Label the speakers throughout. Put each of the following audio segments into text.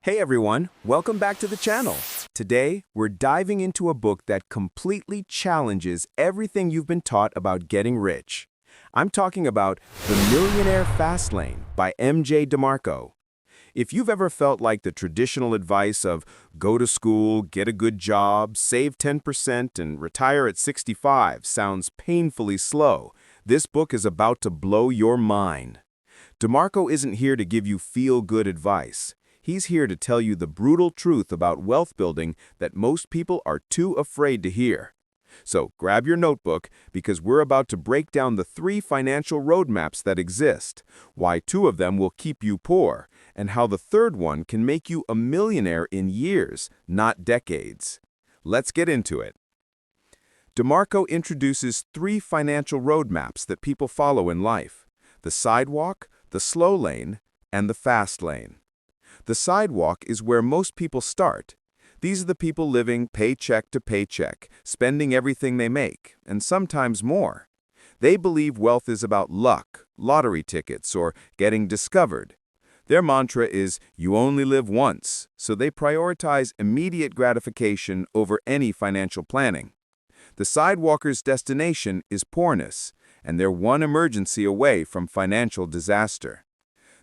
Speaker 1: Hey everyone, welcome back to the channel. Today, we're diving into a book that completely challenges everything you've been taught about getting rich. I'm talking about The Millionaire Fastlane by MJ DeMarco. If you've ever felt like the traditional advice of go to school, get a good job, save 10%, and retire at 65 sounds painfully slow, this book is about to blow your mind. DeMarco isn't here to give you feel-good advice. He's here to tell you the brutal truth about wealth building that most people are too afraid to hear. So grab your notebook because we're about to break down the 3 financial roadmaps that exist, why 2 of them will keep you poor, and how the third one can make you a millionaire in years, not decades. Let's get into it. DeMarco introduces 3 financial roadmaps that people follow in life: the Sidewalk, the Slowlane, and the Fastlane. The sidewalk is where most people start. These are the people living paycheck to paycheck, spending everything they make, and sometimes more. They believe wealth is about luck, lottery tickets, or getting discovered. Their mantra is, "You only live once," so they prioritize immediate gratification over any financial planning. The sidewalker's destination is poorness, and they're one emergency away from financial disaster.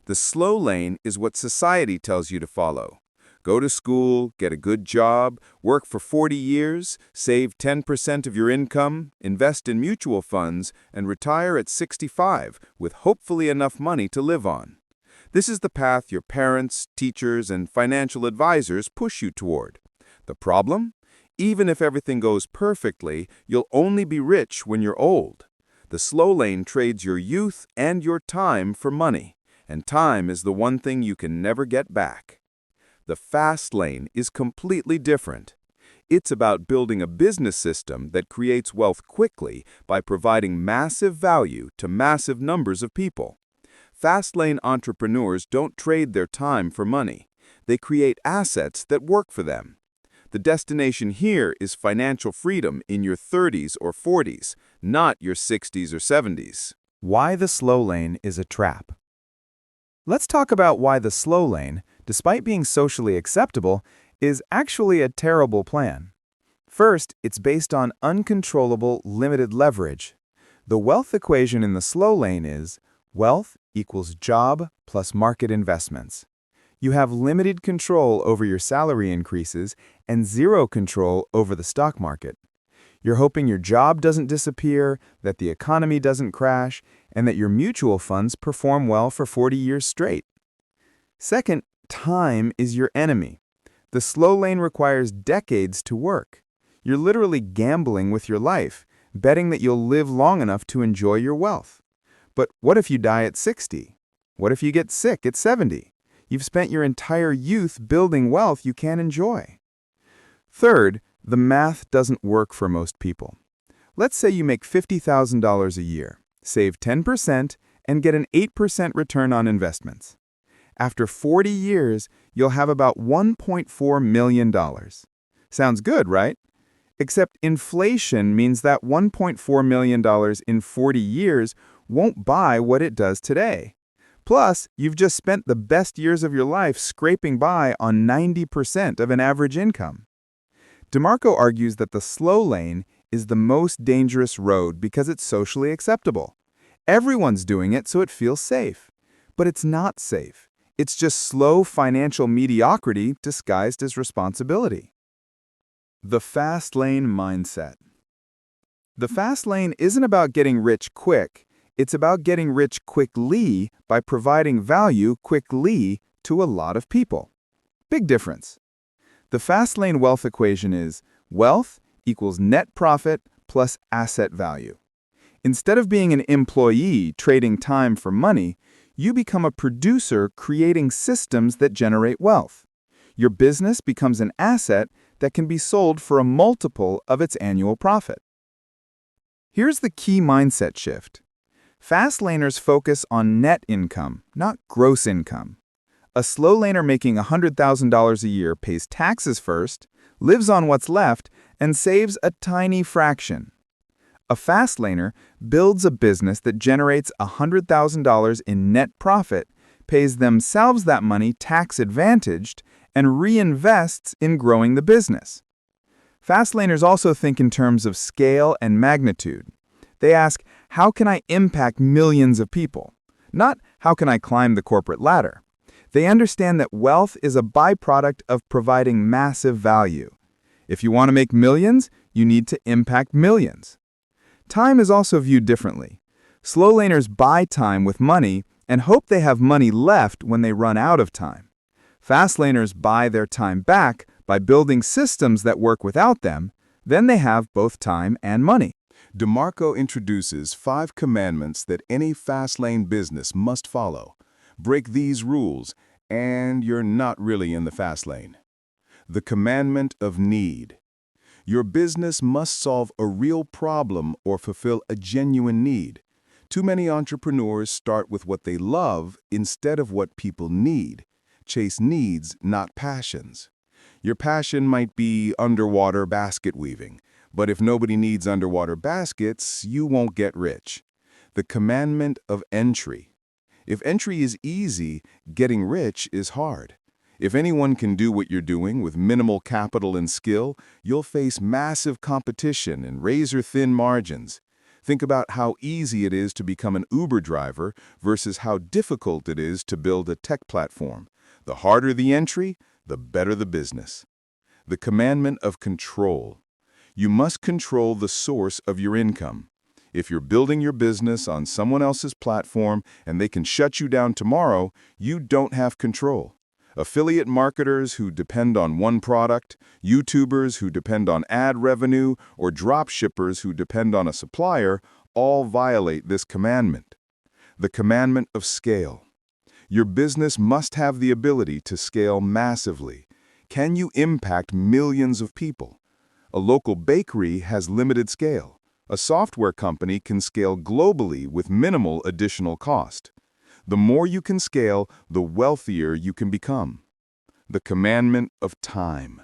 Speaker 1: The slow lane is what society tells you to follow. Go to school, get a good job, work for 40 years, save 10% of your income, invest in mutual funds, and retire at 65 with hopefully enough money to live on. This is the path your parents, teachers, and financial advisors push you toward. The problem? Even if everything goes perfectly, you'll only be rich when you're old. The slow lane trades your youth and your time for money. And time is the one thing you can never get back. The fast lane is completely different. It's about building a business system that creates wealth quickly by providing massive value to massive numbers of people. Fast lane entrepreneurs don't trade their time for money. They create assets that work for them. The destination here is financial freedom in your 30s or 40s, not your 60s or 70s.
Speaker 2: Why the slow lane is a trap. Let's talk about why the slow lane, despite being socially acceptable, is actually a terrible plan. First, it's based on uncontrollable, limited leverage. The wealth equation in the slow lane is wealth equals job plus market investments. You have limited control over your salary increases and zero control over the stock market. You're hoping your job doesn't disappear, that the economy doesn't crash, and that your mutual funds perform well for 40 years straight. Second, time is your enemy. The slow lane requires decades to work. You're literally gambling with your life, betting that you'll live long enough to enjoy your wealth. But what if you die at 60? What if you get sick at 70? You've spent your entire youth building wealth you can't enjoy. Third, the math doesn't work for most people. Let's say you make $50,000 a year, save 10%, and get an 8% return on investments. After 40 years, you'll have about $1.4 million. Sounds good, right? Except inflation means that $1.4 million in 40 years won't buy what it does today. Plus, you've just spent the best years of your life scraping by on 90% of an average income. DeMarco argues that the slow lane is the most dangerous road because it's socially acceptable. Everyone's doing it, so it feels safe. But it's not safe. It's just slow financial mediocrity disguised as responsibility. The fast lane mindset. The fast lane isn't about getting rich quick. It's about getting rich quickly by providing value quickly to a lot of people. Big difference. The fast lane wealth equation is wealth equals net profit plus asset value. Instead of being an employee trading time for money, you become a producer creating systems that generate wealth. Your business becomes an asset that can be sold for a multiple of its annual profit. Here's the key mindset shift. Fast laners focus on net income, not gross income. A slow laner making $100,000 a year pays taxes first, lives on what's left, and saves a tiny fraction. A fast laner builds a business that generates $100,000 in net profit, pays themselves that money tax-advantaged, and reinvests in growing the business. Fastlaners also think in terms of scale and magnitude. They ask, how can I impact millions of people? Not, how can I climb the corporate ladder? They understand that wealth is a byproduct of providing massive value. If you want to make millions, you need to impact millions. Time is also viewed differently. Slowlaners buy time with money and hope they have money left when they run out of time. Fastlaners buy their time back by building systems that work without them. Then they have both time and money.
Speaker 1: DeMarco introduces 5 commandments that any Fastlane business must follow. Break these rules, and you're not really in the fast lane. The commandment of need. Your business must solve a real problem or fulfill a genuine need. Too many entrepreneurs start with what they love instead of what people need. Chase needs, not passions. Your passion might be underwater basket weaving, but if nobody needs underwater baskets, you won't get rich. The commandment of entry. If entry is easy, getting rich is hard. If anyone can do what you're doing with minimal capital and skill, you'll face massive competition and razor-thin margins. Think about how easy it is to become an Uber driver versus how difficult it is to build a tech platform. The harder the entry, the better the business. The commandment of control. You must control the source of your income. If you're building your business on someone else's platform and they can shut you down tomorrow, you don't have control. Affiliate marketers who depend on one product, YouTubers who depend on ad revenue, or drop shippers who depend on a supplier all violate this commandment. The commandment of scale. Your business must have the ability to scale massively. Can you impact millions of people? A local bakery has limited scale. A software company can scale globally with minimal additional cost. The more you can scale, the wealthier you can become. The commandment of time.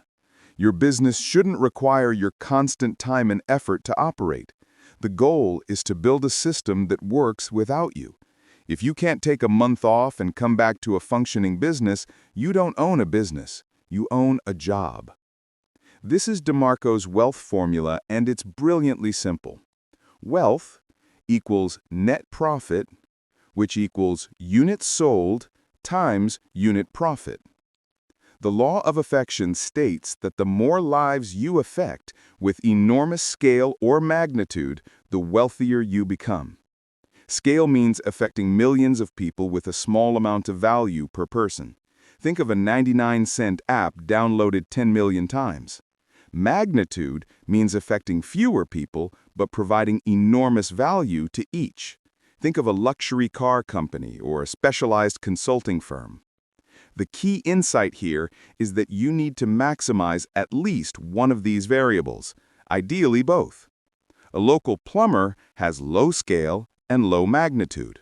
Speaker 1: Your business shouldn't require your constant time and effort to operate. The goal is to build a system that works without you. If you can't take a month off and come back to a functioning business, you don't own a business. You own a job. This is DeMarco's wealth formula, and it's brilliantly simple. Wealth equals net profit, which equals units sold times unit profit. The law of affection states that the more lives you affect with enormous scale or magnitude, the wealthier you become. Scale means affecting millions of people with a small amount of value per person. Think of a 99-cent app downloaded 10 million times. Magnitude means affecting fewer people but providing enormous value to each. Think of a luxury car company or a specialized consulting firm. The key insight here is that you need to maximize at least one of these variables, ideally both. A local plumber has low scale and low magnitude.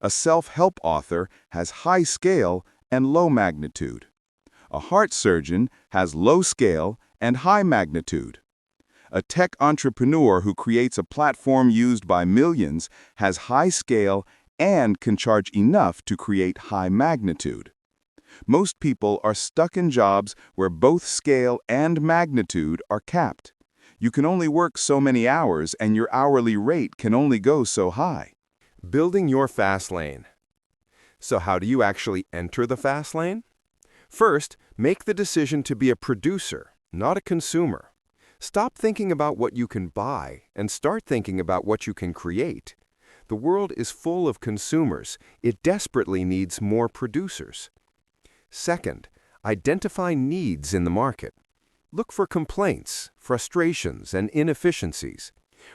Speaker 1: A self-help author has high scale and low magnitude. A heart surgeon has low scale and high magnitude. A tech entrepreneur who creates a platform used by millions has high scale and can charge enough to create high magnitude. Most people are stuck in jobs where both scale and magnitude are capped. You can only work so many hours and your hourly rate can only go so high.
Speaker 3: Building your fast lane. So how do you actually enter the fast lane? First, make the decision to be a producer, not a consumer. Stop thinking about what you can buy and start thinking about what you can create. The world is full of consumers. It desperately needs more producers. Second, identify needs in the market. Look for complaints, frustrations, and inefficiencies.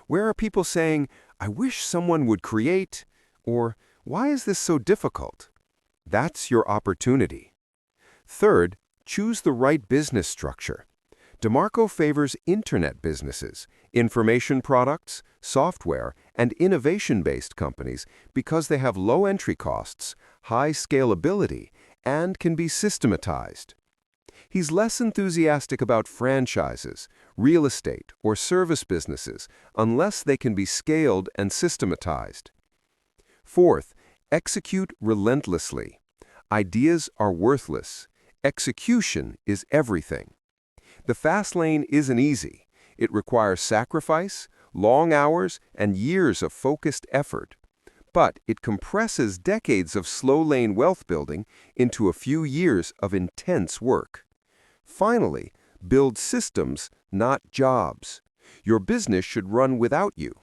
Speaker 3: Where are people saying, "I wish someone would create," or "Why is this so difficult?" That's your opportunity. Third, choose the right business structure. DeMarco favors internet businesses, information products, software, and innovation-based companies because they have low entry costs, high scalability, and can be systematized. He's less enthusiastic about franchises, real estate, or service businesses unless they can be scaled and systematized. Fourth, execute relentlessly. Ideas are worthless. Execution is everything. The fast lane isn't easy. It requires sacrifice, long hours, and years of focused effort. But it compresses decades of slow lane wealth building into a few years of intense work. Finally, build systems, not jobs. Your business should run without you.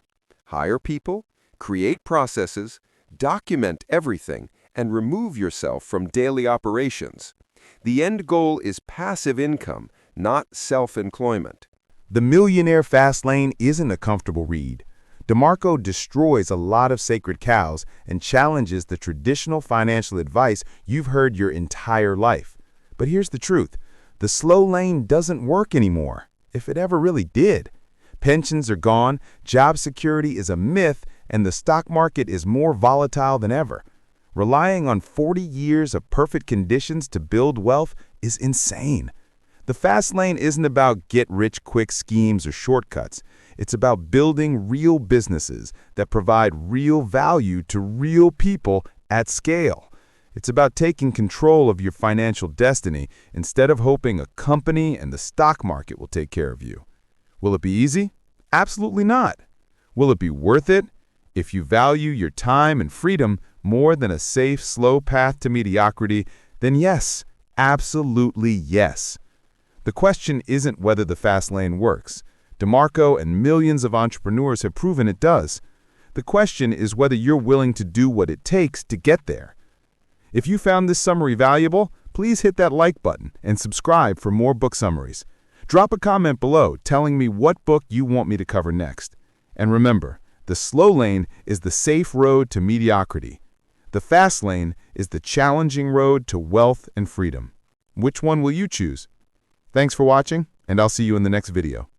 Speaker 3: Hire people, create processes, document everything, and remove yourself from daily operations. The end goal is passive income, not self-employment.
Speaker 1: The Millionaire Fastlane isn't a comfortable read. DeMarco destroys a lot of sacred cows and challenges the traditional financial advice you've heard your entire life. But here's the truth. The slow lane doesn't work anymore, if it ever really did. Pensions are gone, job security is a myth, and the stock market is more volatile than ever. Relying on 40 years of perfect conditions to build wealth is insane. The fast lane isn't about get-rich-quick schemes or shortcuts. It's about building real businesses that provide real value to real people at scale. It's about taking control of your financial destiny instead of hoping a company and the stock market will take care of you. Will it be easy? Absolutely not. Will it be worth it? If you value your time and freedom more than a safe, slow path to mediocrity, then yes, absolutely yes. The question isn't whether the fast lane works. DeMarco and millions of entrepreneurs have proven it does. The question is whether you're willing to do what it takes to get there. If you found this summary valuable, please hit that like button and subscribe for more book summaries. Drop a comment below telling me what book you want me to cover next. And remember, the slow lane is the safe road to mediocrity. The fast lane is the challenging road to wealth and freedom. Which one will you choose? Thanks for watching, and I'll see you in the next video.